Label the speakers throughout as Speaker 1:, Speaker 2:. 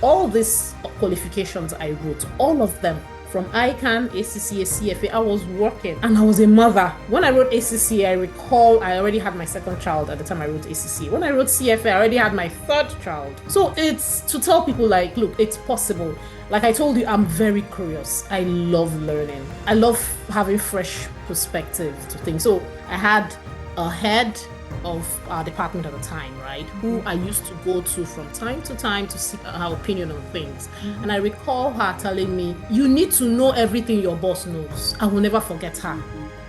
Speaker 1: All these qualifications I wrote, all of them, from ICAN, ACCA, CFA, I was working and I was a mother. When I wrote ACCA, I recall I already had my second child at the time I wrote ACCA. When I wrote CFA, I already had my third child. So it's to tell people like, look, it's possible. Like I told you, I'm very curious. I love learning. I love having fresh perspective to things. So I had a head of our department at the time, right? Who I used to go to from time to time to seek her opinion on things. And I recall her telling me, you need to know everything your boss knows. I will never forget her.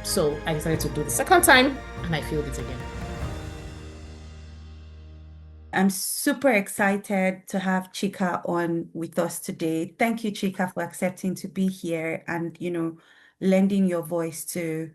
Speaker 1: So I decided to do the second time and I failed it again.
Speaker 2: I'm super excited to have Chika on with us today. Thank you, Chika, for accepting to be here and, lending your voice to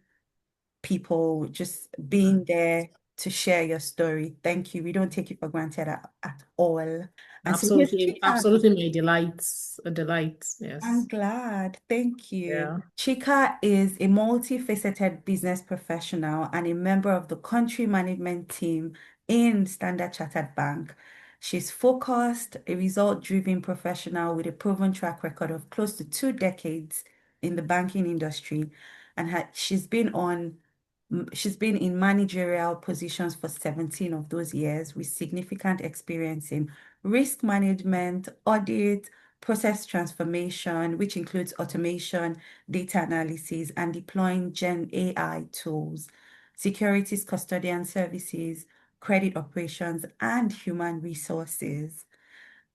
Speaker 2: people, just being there to share your story. Thank you. We don't take it for granted at all. And so, yes,
Speaker 1: Absolutely,
Speaker 2: Chika,
Speaker 1: absolutely my delight. A delight.
Speaker 2: I'm
Speaker 1: Yes.
Speaker 2: glad. Thank you.
Speaker 1: Yeah.
Speaker 2: Chika is a multifaceted business professional and a member of the country management team in Standard Chartered Bank. She's focused, a result-driven professional with a proven track record of close to 2 decades in the banking industry, and she's been in managerial positions for 17 of those years with significant experience in risk management, audit, process transformation, which includes automation, data analysis, and deploying Gen AI tools, securities custodian services, credit operations, and human resources.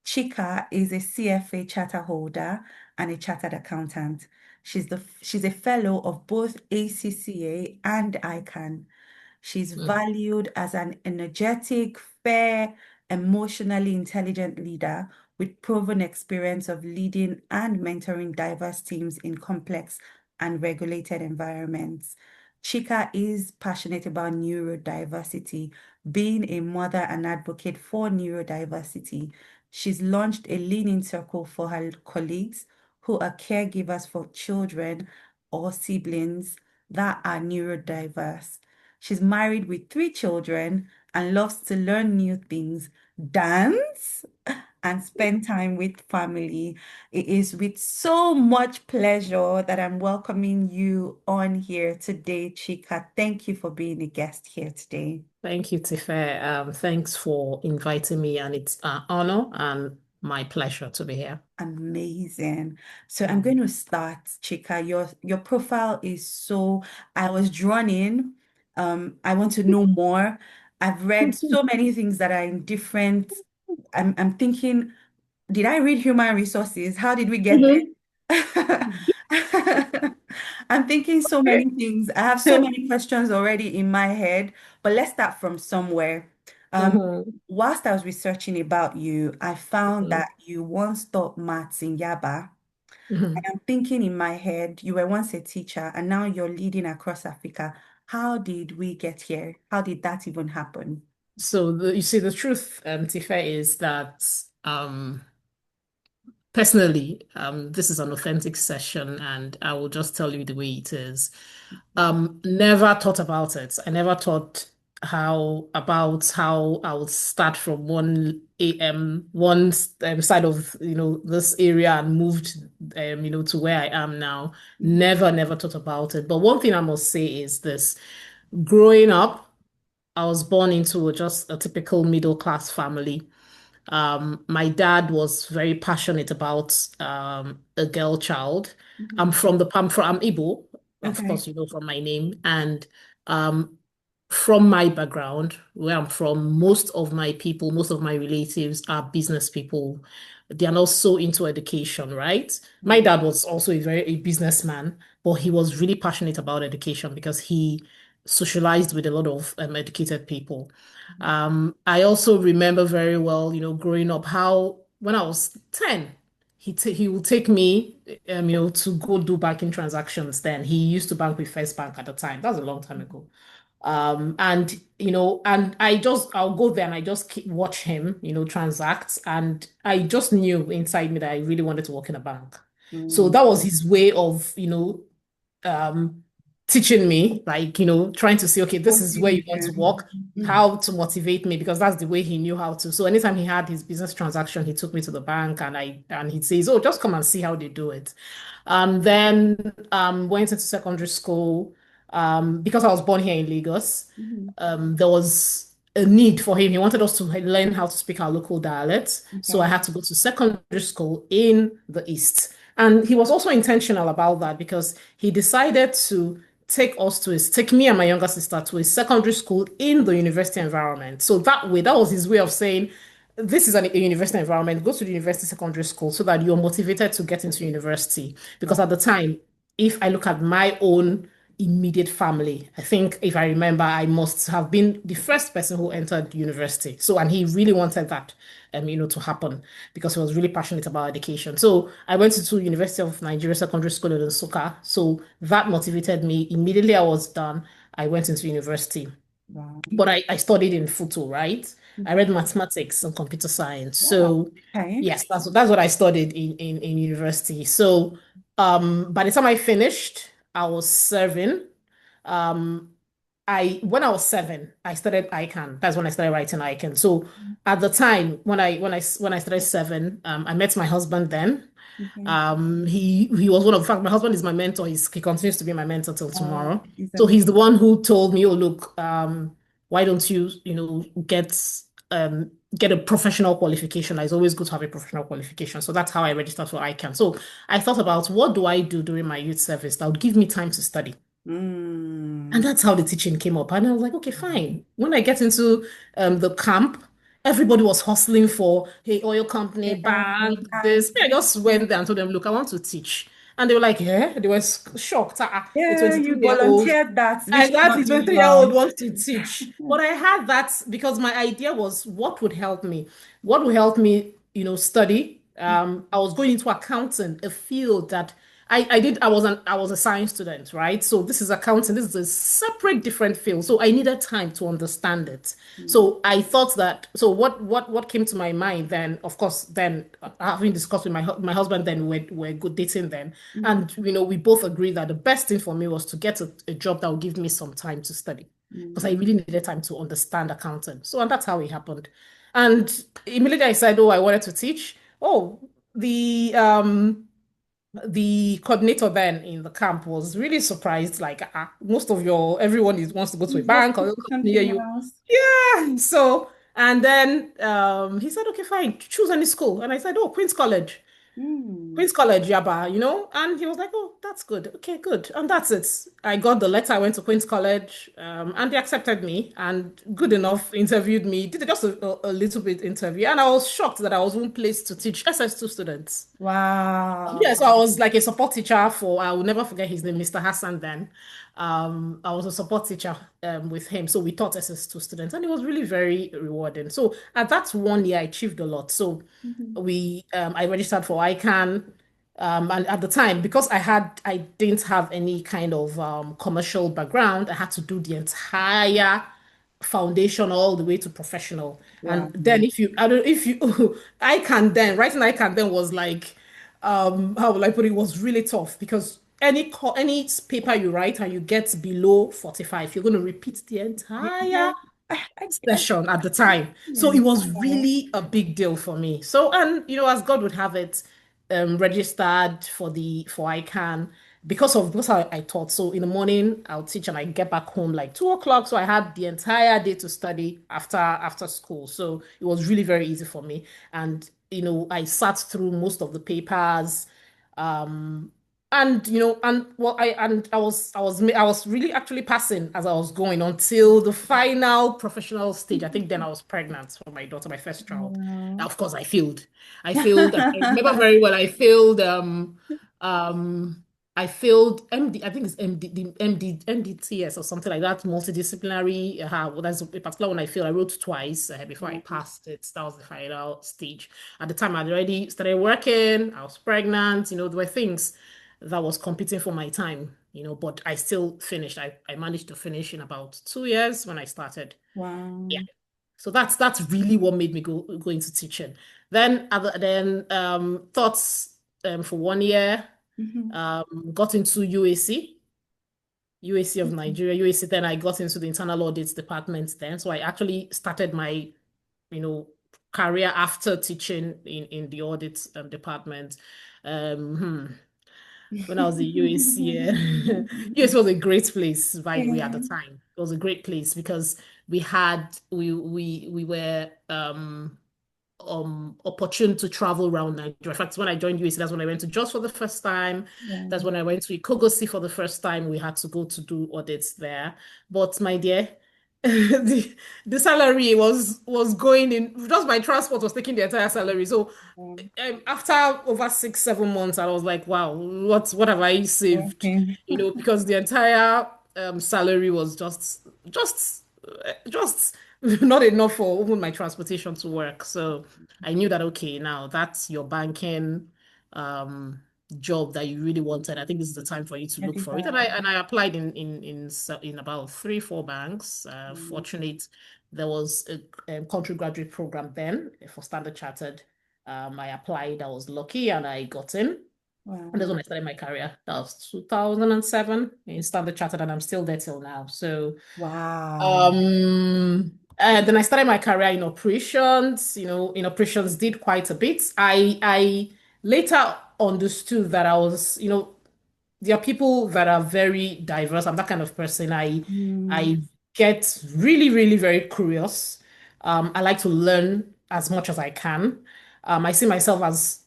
Speaker 2: Chika is a CFA charter holder and a chartered accountant. She's a fellow of both ACCA and ICAN. She's
Speaker 1: Mm.
Speaker 2: valued as an energetic, fair, emotionally intelligent leader with proven experience of leading and mentoring diverse teams in complex and regulated environments. Chika is passionate about neurodiversity, being a mother and advocate for neurodiversity. She's launched a learning circle for her colleagues who are caregivers for children or siblings that are neurodiverse. She's married with 3 children and loves to learn new things, dance, and spend time with family. It is with so much pleasure that I'm welcoming you on here today, Chika. Thank you for being a guest here today.
Speaker 1: Thank you, Tife. Thanks for inviting me, and it's an honor and my pleasure to be here.
Speaker 2: Amazing. So I'm going
Speaker 1: Mm.
Speaker 2: to start, Chika. Your profile is so I was drawn in. I want to know more. I've read so many things that are in different. I'm thinking, did I read human resources? How did we get
Speaker 1: Mhm.
Speaker 2: there? I'm thinking so many things. I have so many questions already in my head, but let's start from somewhere. Um,
Speaker 1: Mhm.
Speaker 2: whilst I was researching about you, I found
Speaker 1: Mhm.
Speaker 2: that you once taught maths in Yaba. And
Speaker 1: Mhm.
Speaker 2: I'm thinking in my head, you were once a teacher and now you're leading across Africa. How did we get here? How did that even happen?
Speaker 1: So you see, the truth, Tife, is that personally, this is an authentic session, and I will just tell you the way it is. Never thought about it. I never thought how I would start from one side of this area and moved to where I am now. Never thought about it. But one thing I must say is this: growing up, I was born into just a typical middle class family. My dad was very passionate about a girl child.
Speaker 2: Mhm.
Speaker 1: I'm Igbo, of
Speaker 2: Okay.
Speaker 1: course, from my name. And um, from my background, where I'm from, most of my relatives are business people. They are not so into education, right? My
Speaker 2: Mhm.
Speaker 1: dad was also a businessman, but he was really passionate about education because he socialized with a lot of educated people. I also remember very well, growing up, how when I was 10, he would take me, to go do banking transactions. Then he used to bank with First Bank at the time. That was a long time ago. And I'll go there and I just keep watch him, transact. And I just knew inside me that I really wanted to work in a bank. So
Speaker 2: Mm.
Speaker 1: that was his way of, um, teaching me, like, trying to see, okay, this is where you
Speaker 2: Coaching
Speaker 1: want to
Speaker 2: you.
Speaker 1: walk, how to motivate me, because that's the way he knew how to. So anytime he had his business transaction, he took me to the bank and he'd say, oh, just come and see how they do it. Then went into secondary school. Because I was born here in Lagos,
Speaker 2: Mhm.
Speaker 1: there was a need for him. He wanted us to learn how to speak our local dialect. So I
Speaker 2: Okay.
Speaker 1: had to go to secondary school in the East. And he was also intentional about that because he decided to take me and my younger sister to a secondary school in the university environment. So that way, that was his way of saying, this is a university environment, go to the university secondary school so that you're motivated to get into university. Because
Speaker 2: Wow.
Speaker 1: at the time, if I look at my own immediate family, I think if I remember, I must have been the first person who entered university. So, and he really wanted that, to happen because he was really passionate about education. So I went to University of Nigeria Secondary School in Nsukka. So that motivated me. Immediately I was done, I went into university.
Speaker 2: Wow.
Speaker 1: But I studied in Futo, right? I
Speaker 2: Mhm.
Speaker 1: read mathematics and computer science.
Speaker 2: Wow.
Speaker 1: So
Speaker 2: Okay.
Speaker 1: yes, that's what I studied in university. So by the time I finished, I was serving. Um, I when I was 7, I started ICAN. That's when I started writing ICAN. So at the time when I started 7, I met my husband then.
Speaker 2: Okay.
Speaker 1: He was one of, in fact, my husband is my mentor. He continues to be my mentor till tomorrow.
Speaker 2: It's
Speaker 1: So he's the
Speaker 2: amazing.
Speaker 1: one who told me, oh, look, why don't you, get a professional qualification? It's always good to have a professional qualification. So that's how I registered for ICANN. So I thought about what do I do during my youth service that would give me time to study. And
Speaker 2: Mm.
Speaker 1: that's how the teaching came up. And I was like, okay, fine. When I get into the camp, everybody was hustling for, hey, oil company,
Speaker 2: Yeah,
Speaker 1: bank,
Speaker 2: you can.
Speaker 1: this. Me, I just went there and told them, look, I want to teach. And they were like, yeah, they were shocked. A
Speaker 2: Yeah, you
Speaker 1: 23-year-old,
Speaker 2: volunteered that, which is
Speaker 1: exactly,
Speaker 2: not
Speaker 1: 23-year-old
Speaker 2: usual.
Speaker 1: wants to teach. But I had that because my idea was what would help me? What would help me, study? I was going into accounting, a field that I was a science student, right? So this is accounting. This is a separate, different field. So I needed time to understand it.
Speaker 2: Mm,
Speaker 1: So I thought that. So what came to my mind then? Of course, then having discussed with my husband, then we're good dating then,
Speaker 2: mm,
Speaker 1: and we both agreed that the best thing for me was to get a job that would give me some time to study because I
Speaker 2: mm.
Speaker 1: really needed time to understand accounting. So and that's how it happened. And immediately I said, oh, I wanted to teach. Oh, the the coordinator then in the camp was really surprised. Like, most of everyone wants to go to a
Speaker 2: Just
Speaker 1: bank or
Speaker 2: do
Speaker 1: a company. Yeah,
Speaker 2: something
Speaker 1: you,
Speaker 2: else.
Speaker 1: yeah. So, and then he said, okay, fine, choose any school. And I said, oh, Queen's College.
Speaker 2: Mm,
Speaker 1: Queen's College, Yaba, and he was like, oh, that's good. Okay, good. And that's it. I got the letter. I went to Queen's College, and they accepted me and good enough interviewed me, did just a little bit interview. And I was shocked that I was one place to teach SS2 students.
Speaker 2: wow.
Speaker 1: Yeah, so I was like a support teacher I will never forget his name, Mr. Hassan then. I was a support teacher with him. So we taught SS2 students and it was really very rewarding. So at that one year, I achieved a lot. So
Speaker 2: Mhm.
Speaker 1: I registered for ICANN. And at the time, because I didn't have any kind of commercial background, I had to do the entire foundation all the way to professional. And
Speaker 2: Wow.
Speaker 1: then I don't, if you, writing ICANN then was like, how will I put it, was really tough because any paper you write and you get below 45, you're going to repeat the
Speaker 2: Yeah.
Speaker 1: entire
Speaker 2: I
Speaker 1: session at the time. So it was
Speaker 2: understand.
Speaker 1: really a big deal for me. So, and as God would have it, registered for ICANN because I taught. So in the morning I'll teach and I get back home like 2 o'clock. So I had the entire day to study after school. So it was really very easy for me. And I sat through most of the papers. Um, and I was really actually passing as I was going until the final professional stage. I think then I was pregnant for my daughter, my first child. Now,
Speaker 2: Wow.
Speaker 1: of course, I failed. I failed. I remember very well. I failed. Um, I failed MD. I think it's MD, the MD, MDTS or something like that. Multidisciplinary. Well, that's a particular one I failed. I wrote twice before I passed it. That was the final stage. At the time, I'd already started working. I was pregnant. There were things that was competing for my time. But I still finished. I managed to finish in about 2 years when I started. Yeah.
Speaker 2: Wow.
Speaker 1: So that's really what made me go into teaching. Then thoughts for one year,
Speaker 2: Mhm.
Speaker 1: got into UAC. UAC of Nigeria, UAC. Then I got into the internal audits department then. So I actually started my, you know, career after teaching in the audit department. Um, hmm, when I was in UAC, yeah. UAC was a great place, by the way, at the
Speaker 2: Yeah.
Speaker 1: time. It was a great place because we were opportune to travel around Nigeria. In fact, when I joined UAC, that's when I went to Jos for the first time. That's
Speaker 2: Wow.
Speaker 1: when I went to Ikogosi for the first time. We had to go to do audits there. But my dear, the salary was going in just my transport was taking the entire salary. So
Speaker 2: Um,
Speaker 1: after over 6, 7 months, I was like, wow, what have I saved?
Speaker 2: okay.
Speaker 1: Because the entire salary was just not enough for even my transportation to work. So I knew that okay, now that's your banking um job that you really wanted. I think this is the time for you to
Speaker 2: That
Speaker 1: look
Speaker 2: is
Speaker 1: for it. And I applied in about 3, 4 banks.
Speaker 2: mm,
Speaker 1: Fortunate there was a country graduate program then for Standard Chartered. I applied, I was lucky, and I got in. And that's
Speaker 2: wow.
Speaker 1: when I started my career. That was 2007 in Standard Chartered, and I'm still there till now. So,
Speaker 2: Wow.
Speaker 1: and then I started my career in operations. In operations, did quite a bit. I later understood that I was, there are people that are very diverse. I'm that kind of person.
Speaker 2: Mm,
Speaker 1: I get really, really very curious. I like to learn as much as I can. I see myself as,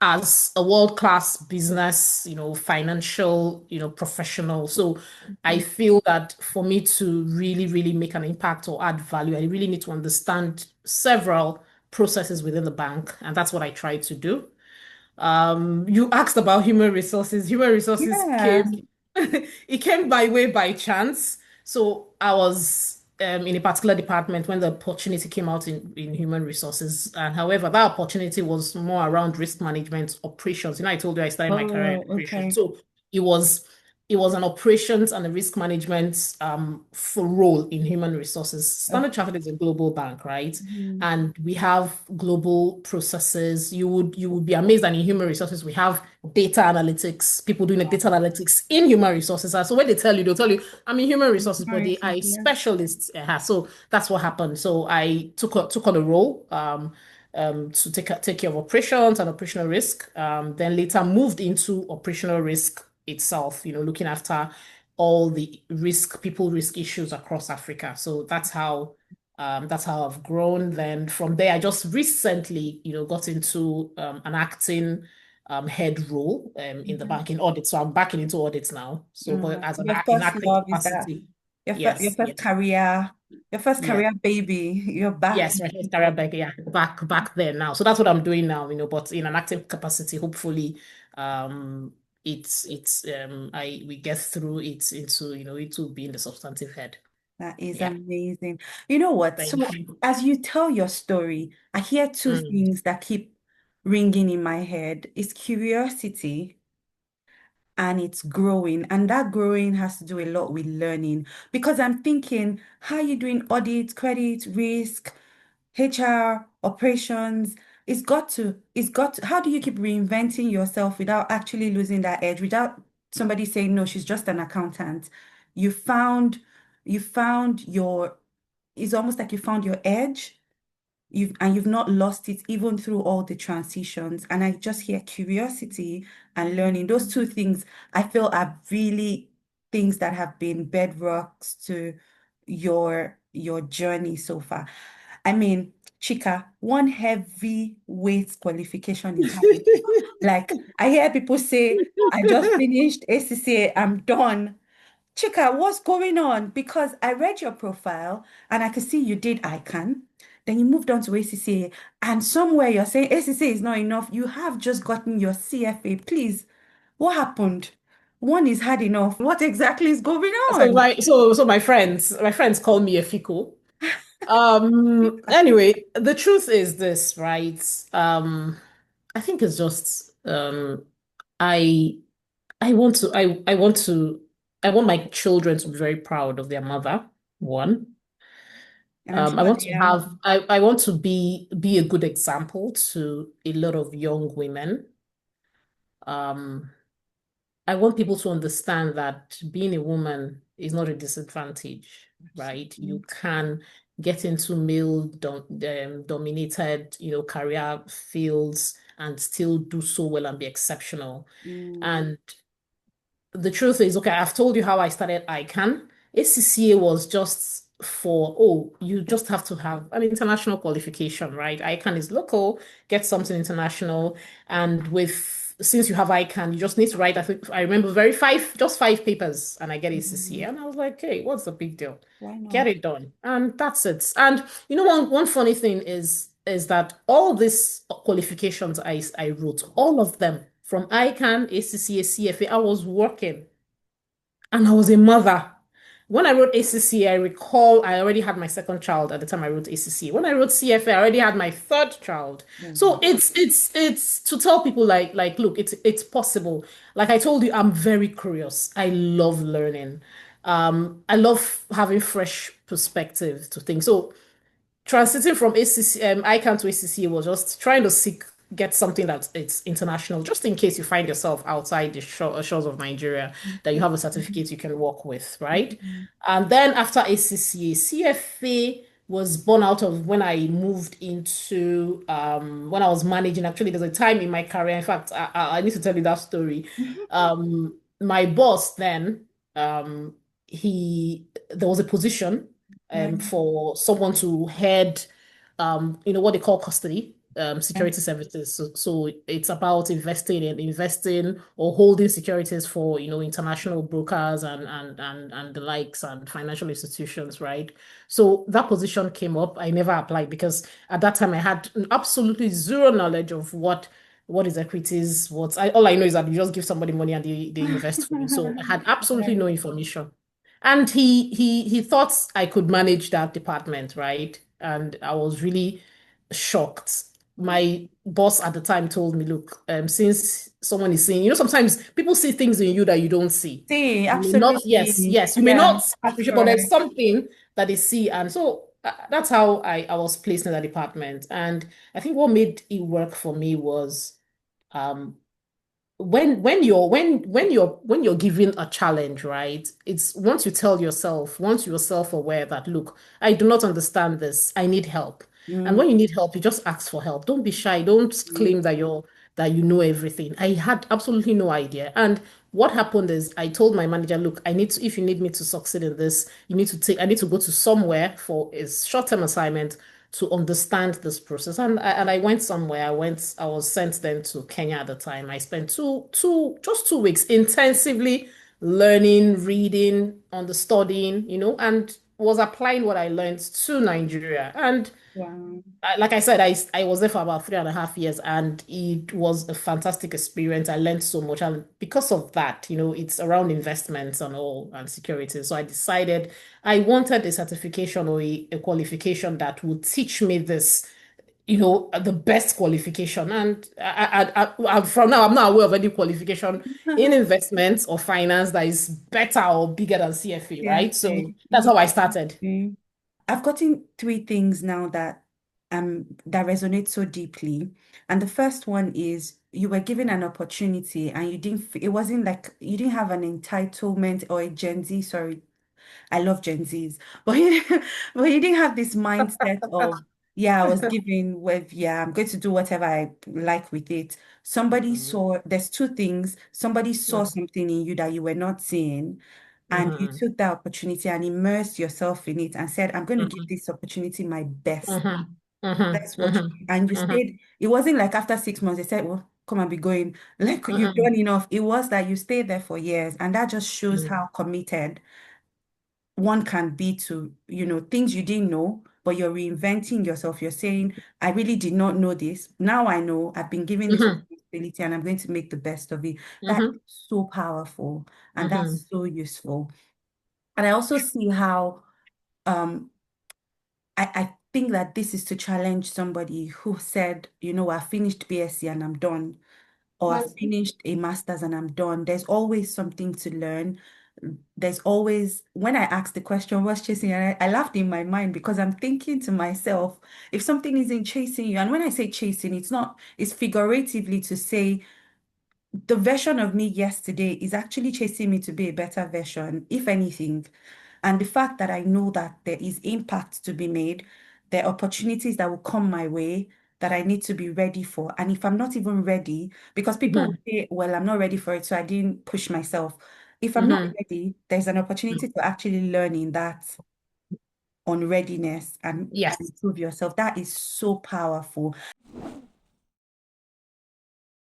Speaker 1: as a world-class business, financial, professional. So I
Speaker 2: mm,
Speaker 1: feel that for me to really, really make an impact or add value, I really need to understand several processes within the bank. And that's what I try to do. You asked about human resources. Human resources
Speaker 2: yeah.
Speaker 1: came, it came by way by chance. So I was in a particular department when the opportunity came out in human resources. And however, that opportunity was more around risk management operations. I told you I started my career in
Speaker 2: Oh,
Speaker 1: operations.
Speaker 2: okay.
Speaker 1: So it was it was an operations and a risk management for role in human resources.
Speaker 2: Okay.
Speaker 1: Standard Chartered is a global bank, right?
Speaker 2: Mm,
Speaker 1: And we have global processes. You would be amazed that in human resources we have data analytics, people doing the data analytics in human resources. And so when they'll tell you, I'm in human resources, but they are
Speaker 2: Mauritius, yeah.
Speaker 1: specialists. So that's what happened. So I took on a role to take care of operations and operational risk. Then later moved into operational risk itself, looking after all the people risk issues across Africa. So that's how I've grown. Then from there, I just recently, got into an acting head role in the
Speaker 2: Mhm.
Speaker 1: banking audit. So I'm backing into audits now. So, but as
Speaker 2: Your
Speaker 1: in
Speaker 2: first
Speaker 1: acting
Speaker 2: love is that
Speaker 1: capacity,
Speaker 2: your
Speaker 1: yes,
Speaker 2: first
Speaker 1: yes,
Speaker 2: career, your first
Speaker 1: yes.
Speaker 2: career baby. You're back
Speaker 1: Yes,
Speaker 2: in
Speaker 1: my first career
Speaker 2: audit.
Speaker 1: back, yeah, back there now. So that's what I'm doing now, but in an active capacity, hopefully, it's I we get through it into, it will be in the substantive head.
Speaker 2: That is
Speaker 1: Yeah.
Speaker 2: amazing. You know what?
Speaker 1: Thank
Speaker 2: So
Speaker 1: you.
Speaker 2: as you tell your story, I hear two
Speaker 1: Mm.
Speaker 2: things that keep ringing in my head. It's curiosity and it's growing. And that growing has to do a lot with learning because I'm thinking, how are you doing audit, credit, risk, HR, operations? How do you keep reinventing yourself without actually losing that edge, without somebody saying, no, she's just an accountant? You found, you found your, it's almost like you found your edge. You've not lost it even through all the transitions. And I just hear curiosity and learning. Those two things I feel are really things that have been bedrocks to your journey so far. I mean, Chika, one heavy weight qualification is having. Like I hear people say, I just finished ACCA, I'm done. Chika, what's going on? Because I read your profile and I could see you did ICAN. Then you moved on to ACCA, and somewhere you're saying ACCA is not enough. You have just gotten your CFA. Please, what happened? One is hard enough. What exactly is going
Speaker 1: So
Speaker 2: on?
Speaker 1: my friends call me a fico. Anyway, the truth is this, right? I think it's just I I want to I want to I want my children to be very proud of their mother. One.
Speaker 2: And I'm
Speaker 1: I
Speaker 2: sure
Speaker 1: want
Speaker 2: they
Speaker 1: to
Speaker 2: are.
Speaker 1: have I want to be a good example to a lot of young women. Um, I want people to understand that being a woman is not a disadvantage, right? You
Speaker 2: Absolutely.
Speaker 1: can get into male dominated, career fields and still do so well and be exceptional.
Speaker 2: Mm,
Speaker 1: And the truth is, okay, I've told you how I started ICAN. ACCA was just for, oh, you just have to have an international qualification, right? ICAN is local, get something international. And since you have ICAN, you just need to write, I think, I remember just 5 papers, and I get ACCA.
Speaker 2: mm,
Speaker 1: And I was like, hey, what's the big deal?
Speaker 2: why
Speaker 1: Get
Speaker 2: not?
Speaker 1: it done. And that's it. And one funny thing is that all these qualifications I wrote, all of them from ICAN, ACCA, CFA, I was working and I was a mother. When I wrote ACCA, I recall I already had my second child at the time I wrote ACCA. When I wrote CFA, I already had my third child. So
Speaker 2: Mm,
Speaker 1: it's to tell people like look, it's possible. Like I told you, I'm very curious. I love learning. I love having fresh perspective to things. So transiting from ACC, ICANN to ACCA was just trying to get something that it's international, just in case you find yourself outside the shores of Nigeria, that you have a certificate you can work with, right?
Speaker 2: mm,
Speaker 1: And then after ACCA, CFA was born out of when I moved into when I was managing. Actually, there's a time in my career. In fact, I need to tell you that story. My boss then, he there was a position
Speaker 2: right.
Speaker 1: for someone to head, what they call custody,
Speaker 2: Okay.
Speaker 1: security services. So it's about investing or holding securities for, international brokers and the likes and financial institutions, right? So that position came up. I never applied because at that time I had absolutely zero knowledge of what is equities, all I know is that you just give somebody money and they invest for you. So I had absolutely
Speaker 2: Right.
Speaker 1: no information. And he thought I could manage that department, right? And I was really shocked. My boss at the time told me, look, since someone is seeing, sometimes people see things in you that you don't see.
Speaker 2: See,
Speaker 1: You may not, yes,
Speaker 2: absolutely.
Speaker 1: yes, you may
Speaker 2: Yeah,
Speaker 1: not
Speaker 2: that's
Speaker 1: appreciate, but there's
Speaker 2: correct.
Speaker 1: something that they see. And so that's how I was placed in that department. And I think what made it work for me was um, when you're given a challenge, right? It's once you're self-aware that look, I do not understand this, I need help. And
Speaker 2: Mm,
Speaker 1: when you need help, you just ask for help. Don't be shy. Don't
Speaker 2: mm,
Speaker 1: claim that you know everything. I had absolutely no idea. And what happened is I told my manager, look, if you need me to succeed in this, I need to go to somewhere for a short-term assignment to understand this process. And I went somewhere. I was sent then to Kenya at the time. I spent just 2 weeks intensively learning, reading, studying, and was applying what I learned to Nigeria. And
Speaker 2: wow.
Speaker 1: like I said, I was there for about 3.5 years, and it was a fantastic experience. I learned so much, and because of that, it's around investments and all and security. So I decided I wanted a certification or a qualification that would teach me this, the best qualification. And from now, I'm not aware of any qualification in investments or finance that is better or bigger than CFA,
Speaker 2: Yes,
Speaker 1: right? So that's how I started.
Speaker 2: I've gotten three things now that resonate so deeply. And the first one is you were given an opportunity and it wasn't like you didn't have an entitlement or a Gen Z, sorry, I love Gen Zs, but but you didn't have this mindset of, yeah, I was given with, yeah, I'm going to do whatever I like with it.
Speaker 1: Mhm,
Speaker 2: There's two things. Somebody saw something in you that you were not seeing, and you
Speaker 1: mhm,
Speaker 2: took that opportunity and immersed yourself in it and said, I'm going to give
Speaker 1: mhm,
Speaker 2: this opportunity my best.
Speaker 1: mhm, mhm,
Speaker 2: That's what
Speaker 1: mhm,
Speaker 2: and you
Speaker 1: mhm,
Speaker 2: stayed. It wasn't like after 6 months they said, well, come and be going. Like you've
Speaker 1: mhm,
Speaker 2: done enough. It was that you stayed there for years, and that just shows
Speaker 1: mhm,
Speaker 2: how committed one can be to, things you didn't know, but you're reinventing yourself. You're saying, I really did not know this. Now I know I've been given this
Speaker 1: mhm,
Speaker 2: responsibility and I'm going to make the best of it. That
Speaker 1: mhm,
Speaker 2: is so powerful and
Speaker 1: mhm.
Speaker 2: that's so useful. And I also see how um I think that this is to challenge somebody who said, I finished BSc and I'm done, or I finished a master's and I'm done. There's always something to learn. There's always, when I ask the question, what's chasing you? And I laughed in my mind because I'm thinking to myself, if something isn't chasing you, and when I say chasing, it's not, it's figuratively to say the version of me yesterday is actually chasing me to be a better version, if anything. And the fact that I know that there is impact to be made, there are opportunities that will come my way that I need to be ready for. And if I'm not even ready, because people will
Speaker 1: Mhm.
Speaker 2: say, well, I'm not ready for it, so I didn't push myself. If I'm not
Speaker 1: Mhm.
Speaker 2: ready, there's an opportunity to actually learn in that on readiness and
Speaker 1: Yes.
Speaker 2: improve yourself. That is so powerful.